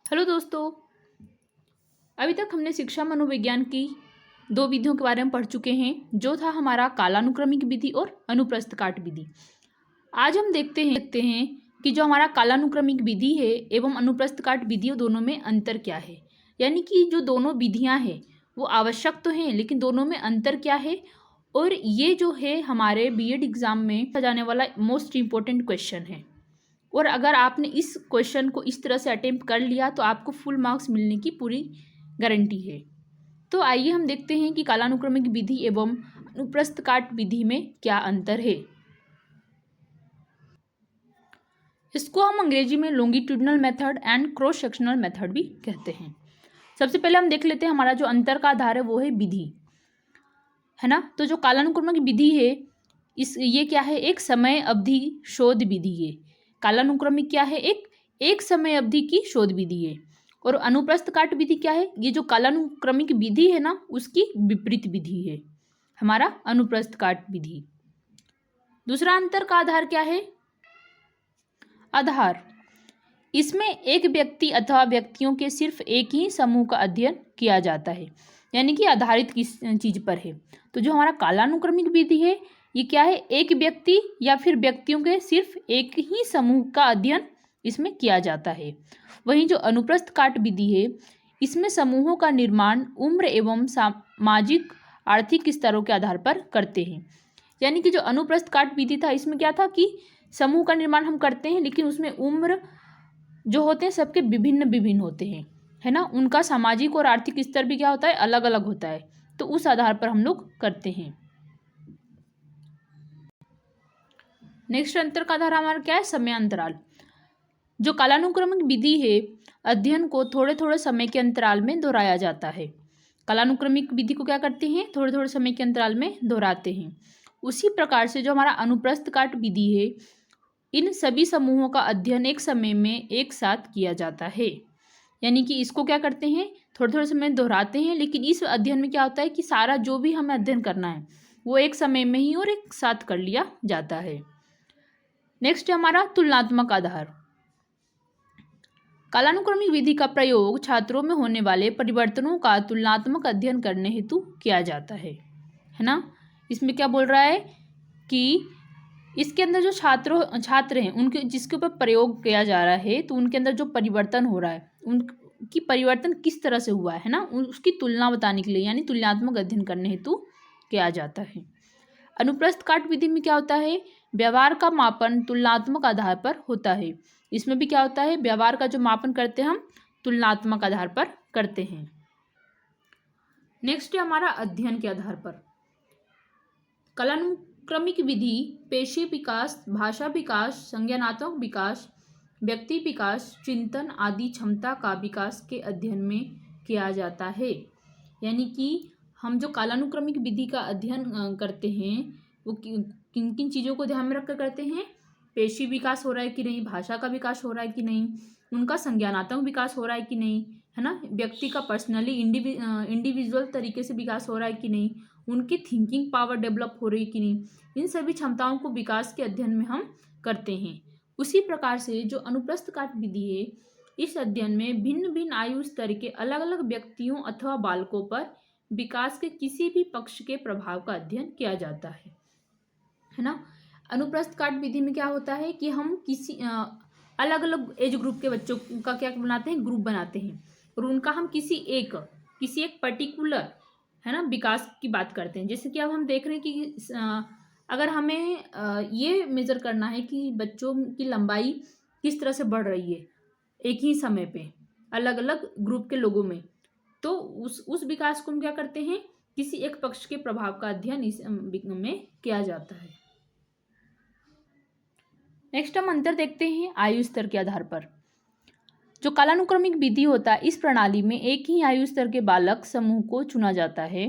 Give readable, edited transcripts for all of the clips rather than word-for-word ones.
Hello दोस्तों। अभी तक हमने शिक्षा मनोविज्ञान की दो विधियों के बारे में पढ़ चुके हैं, जो था हमारा कालानुक्रमिक विधि और अनुप्रस्थ काट विधि। आज हम देखते हैं कि जो हमारा कालानुक्रमिक विधि है एवं अनुप्रस्थ काट विधियों दोनों में अंतर क्या है। यानी कि जो दोनों विधियां हैं वो आवश्यक तो हैं, लेकिन दोनों में अंतर क्या है। और ये जो है हमारे बीएड एग्जाम में जाने वाला मोस्ट इम्पोर्टेंट क्वेश्चन है। और अगर आपने इस क्वेश्चन को इस तरह से अटेम्प्ट कर लिया तो आपको फुल मार्क्स मिलने की पूरी गारंटी है। तो आइए हम देखते हैं कि कालानुक्रमिक विधि एवं अनुप्रस्थ काट विधि में क्या अंतर है। इसको हम अंग्रेजी में longitudinal method and cross sectional method भी कहते हैं। सबसे पहले हम देख लेते हैं हमारा जो अंतर का आधार है वो है विधि, है ना। तो जो कालानुक्रमिक विधि है ये क्या है, एक समय अवधि शोध विधि है। कालानुक्रमिक क्या है, एक समय अवधि की शोध विधि है। और अनुप्रस्थ काट विधि क्या है, ये जो कालानुक्रमिक विधि है ना उसकी विपरीत विधि है हमारा अनुप्रस्थ काट विधि। दूसरा अंतर का आधार क्या है, आधार। इसमें एक व्यक्ति अथवा व्यक्तियों के सिर्फ एक ही समूह का अध्ययन किया जाता है, यानी कि आधारित किस चीज पर है। तो जो हमारा कालानुक्रमिक विधि है ये क्या है, एक व्यक्ति या फिर व्यक्तियों के सिर्फ एक ही समूह का अध्ययन इसमें किया जाता है। वहीं जो अनुप्रस्थ काट विधि है इसमें समूहों का निर्माण उम्र एवं सामाजिक आर्थिक स्तरों के आधार पर करते हैं। यानी कि जो अनुप्रस्थ काट विधि था इसमें क्या था कि समूह का निर्माण हम करते हैं, लेकिन उसमें उम्र जो होते हैं सबके विभिन्न विभिन्न होते हैं, है ना। उनका सामाजिक और आर्थिक स्तर भी क्या होता है, अलग अलग होता है। तो उस आधार पर हम लोग करते हैं। नेक्स्ट अंतर का आधार हमारा क्या है, समय अंतराल। जो कालानुक्रमिक विधि है अध्ययन को थोड़े थोड़े समय के अंतराल में दोहराया जाता है। कालानुक्रमिक विधि को क्या करते हैं, थोड़े थोड़े समय के अंतराल में दोहराते हैं। उसी प्रकार से जो हमारा अनुप्रस्थ काट विधि है इन सभी समूहों का अध्ययन एक समय में एक साथ किया जाता है। यानी कि इसको क्या करते हैं, थोड़े थोड़े समय दोहराते हैं, लेकिन इस अध्ययन में क्या होता है कि सारा जो भी हमें अध्ययन करना है वो एक समय में ही और एक साथ कर लिया जाता है। नेक्स्ट है हमारा तुलनात्मक आधार। कालानुक्रमिक विधि का प्रयोग छात्रों में होने वाले परिवर्तनों का तुलनात्मक अध्ययन करने हेतु किया जाता है ना। इसमें क्या बोल रहा है कि इसके अंदर जो छात्र हैं उनके जिसके ऊपर प्रयोग किया जा रहा है तो उनके अंदर जो परिवर्तन हो रहा है उनकी परिवर्तन किस तरह से हुआ है ना, उसकी तुलना बताने के लिए यानी तुलनात्मक अध्ययन करने हेतु किया जाता है। अनुप्रस्थ काट विधि में क्या होता है, व्यवहार का मापन तुलनात्मक आधार पर होता है। इसमें भी क्या होता है, व्यवहार का जो मापन करते हैं हम तुलनात्मक आधार पर करते हैं। नेक्स्ट है हमारा अध्ययन के आधार पर। कालानुक्रमिक विधि पेशे विकास, भाषा विकास, संज्ञानात्मक विकास, व्यक्ति विकास, चिंतन आदि क्षमता का विकास के अध्ययन में किया जाता है। यानी कि हम जो कालानुक्रमिक विधि का अध्ययन करते हैं वो किन किन चीज़ों को ध्यान में रखकर करते हैं, पेशी विकास हो रहा है कि नहीं, भाषा का विकास हो रहा है कि नहीं, उनका संज्ञानात्मक विकास हो रहा है कि नहीं, है ना, व्यक्ति का पर्सनली इंडिविजुअल तरीके से विकास हो रहा है कि नहीं, उनकी थिंकिंग पावर डेवलप हो रही है कि नहीं, इन सभी क्षमताओं को विकास के अध्ययन में हम करते हैं। उसी प्रकार से जो अनुप्रस्थ काट विधि है इस अध्ययन में भिन्न भिन्न आयु स्तर के अलग अलग व्यक्तियों अथवा बालकों पर विकास के किसी भी पक्ष के प्रभाव का अध्ययन किया जाता है ना। अनुप्रस्थ काट विधि में क्या होता है कि हम किसी अलग अलग एज ग्रुप के बच्चों का क्या बनाते हैं, ग्रुप बनाते हैं, और उनका हम किसी एक पर्टिकुलर, है ना, विकास की बात करते हैं। जैसे कि अब हम देख रहे हैं कि अगर हमें ये मेजर करना है कि बच्चों की लंबाई किस तरह से बढ़ रही है एक ही समय पे अलग अलग ग्रुप के लोगों में, तो उस विकास को हम क्या करते हैं, किसी एक पक्ष के प्रभाव का अध्ययन इस में किया जाता है। नेक्स्ट हम अंतर देखते हैं आयु स्तर के आधार पर। जो कालानुक्रमिक विधि होता है इस प्रणाली में एक ही आयु स्तर के बालक समूह को चुना जाता है।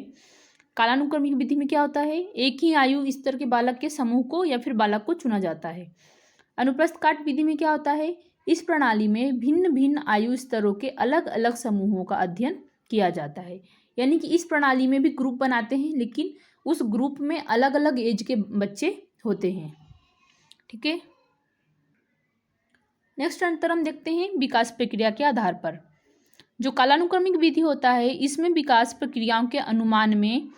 कालानुक्रमिक विधि में क्या होता है, एक ही आयु स्तर के बालक के समूह को या फिर बालक को चुना जाता है। अनुप्रस्थ काट विधि में क्या होता है, इस प्रणाली में भिन्न भिन्न आयु स्तरों के अलग अलग समूहों का अध्ययन किया जाता है। यानी कि इस प्रणाली में भी ग्रुप बनाते हैं, लेकिन उस ग्रुप में अलग अलग एज के बच्चे होते हैं। ठीक है। नेक्स्ट अंतर हम देखते हैं विकास प्रक्रिया के आधार पर। जो कालानुक्रमिक विधि होता है इसमें विकास प्रक्रियाओं के अनुमान में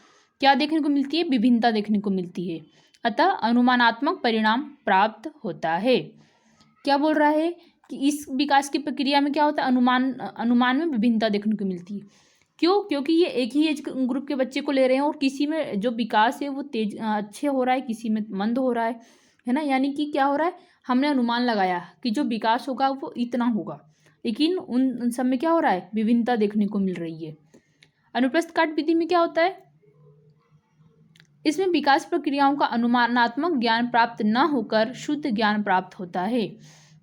क्या देखने को मिलती है, विभिन्नता देखने को मिलती है, अतः अनुमानात्मक परिणाम प्राप्त होता है। क्या बोल रहा है कि इस विकास की प्रक्रिया में क्या होता है, अनुमान में विभिन्नता देखने को मिलती है। क्यों? क्योंकि ये एक ही एज ग्रुप के बच्चे को ले रहे हैं और किसी में जो विकास है वो तेज अच्छे हो रहा है, किसी में मंद हो रहा है ना। यानी कि क्या हो रहा है, हमने अनुमान लगाया कि जो विकास होगा वो इतना होगा, लेकिन उन सब में क्या हो रहा है, विभिन्नता देखने को मिल रही है। अनुप्रस्थ काट विधि में क्या होता है, इसमें विकास प्रक्रियाओं का अनुमानात्मक ज्ञान प्राप्त न होकर शुद्ध ज्ञान प्राप्त होता है।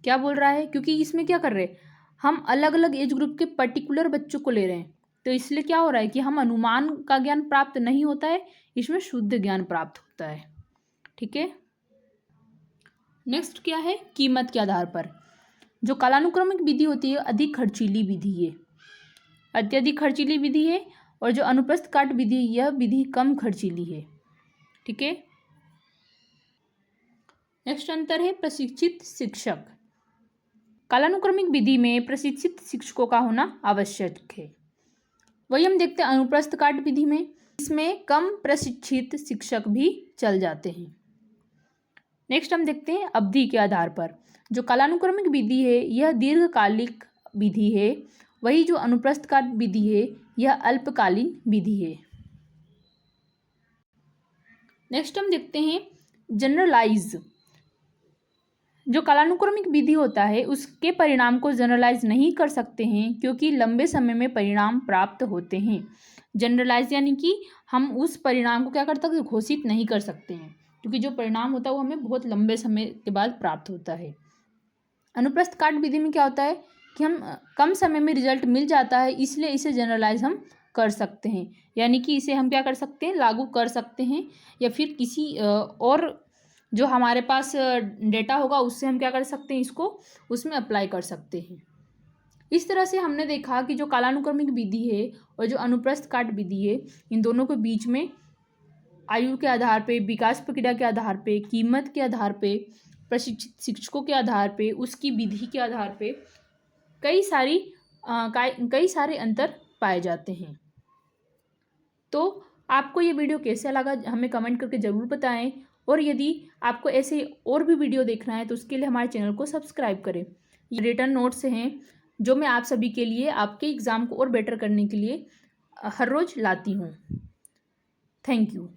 क्या बोल रहा है, क्योंकि इसमें क्या कर रहे हैं, हम अलग अलग एज ग्रुप के पर्टिकुलर बच्चों को ले रहे हैं, तो इसलिए क्या हो रहा है कि हम अनुमान का ज्ञान प्राप्त नहीं होता है, इसमें शुद्ध ज्ञान प्राप्त होता है। ठीक है। नेक्स्ट क्या है, कीमत के आधार पर। जो कालानुक्रमिक विधि होती है अधिक खर्चीली विधि है, अत्यधिक खर्चीली विधि है, और जो अनुप्रस्थ काट विधि यह विधि कम खर्चीली है। ठीक है। नेक्स्ट अंतर है प्रशिक्षित शिक्षक। कालानुक्रमिक विधि में प्रशिक्षित शिक्षकों का होना आवश्यक है। वही हम देखते हैं अनुप्रस्थ काट विधि में, इसमें कम प्रशिक्षित शिक्षक भी चल जाते हैं। नेक्स्ट हम देखते हैं अवधि के आधार पर। जो कालानुक्रमिक विधि है यह दीर्घकालिक विधि है, वही जो अनुप्रस्थ काट विधि है यह अल्पकालीन विधि है। नेक्स्ट हम देखते हैं जनरलाइज। जो कालानुक्रमिक विधि होता है उसके परिणाम को जनरलाइज नहीं कर सकते हैं क्योंकि लंबे समय में परिणाम प्राप्त होते हैं। जनरलाइज यानी कि हम उस परिणाम को क्या कर सकते, घोषित नहीं कर सकते हैं, क्योंकि जो परिणाम होता है वो हमें बहुत लंबे समय के बाद प्राप्त होता है। अनुप्रस्थ काट विधि में क्या होता है कि हम कम समय में रिजल्ट मिल जाता है, इसलिए इसे जनरलाइज हम कर सकते हैं, यानी कि इसे हम क्या कर सकते हैं, लागू कर सकते हैं, या फिर किसी और जो हमारे पास डेटा होगा उससे हम क्या कर सकते हैं, इसको उसमें अप्लाई कर सकते हैं। इस तरह से हमने देखा कि जो कालानुक्रमिक विधि है और जो अनुप्रस्थ काट विधि है, इन दोनों के बीच में आयु के आधार पे, विकास प्रक्रिया के आधार पे, कीमत के आधार पे, प्रशिक्षित शिक्षकों के आधार पे, उसकी विधि के आधार पे कई सारे अंतर पाए जाते हैं। तो आपको ये वीडियो कैसा लगा हमें कमेंट करके ज़रूर बताएं, और यदि आपको ऐसे और भी वीडियो देखना है तो उसके लिए हमारे चैनल को सब्सक्राइब करें। ये रिटर्न नोट्स हैं जो मैं आप सभी के लिए आपके एग्ज़ाम को और बेटर करने के लिए हर रोज़ लाती हूँ। Thank you.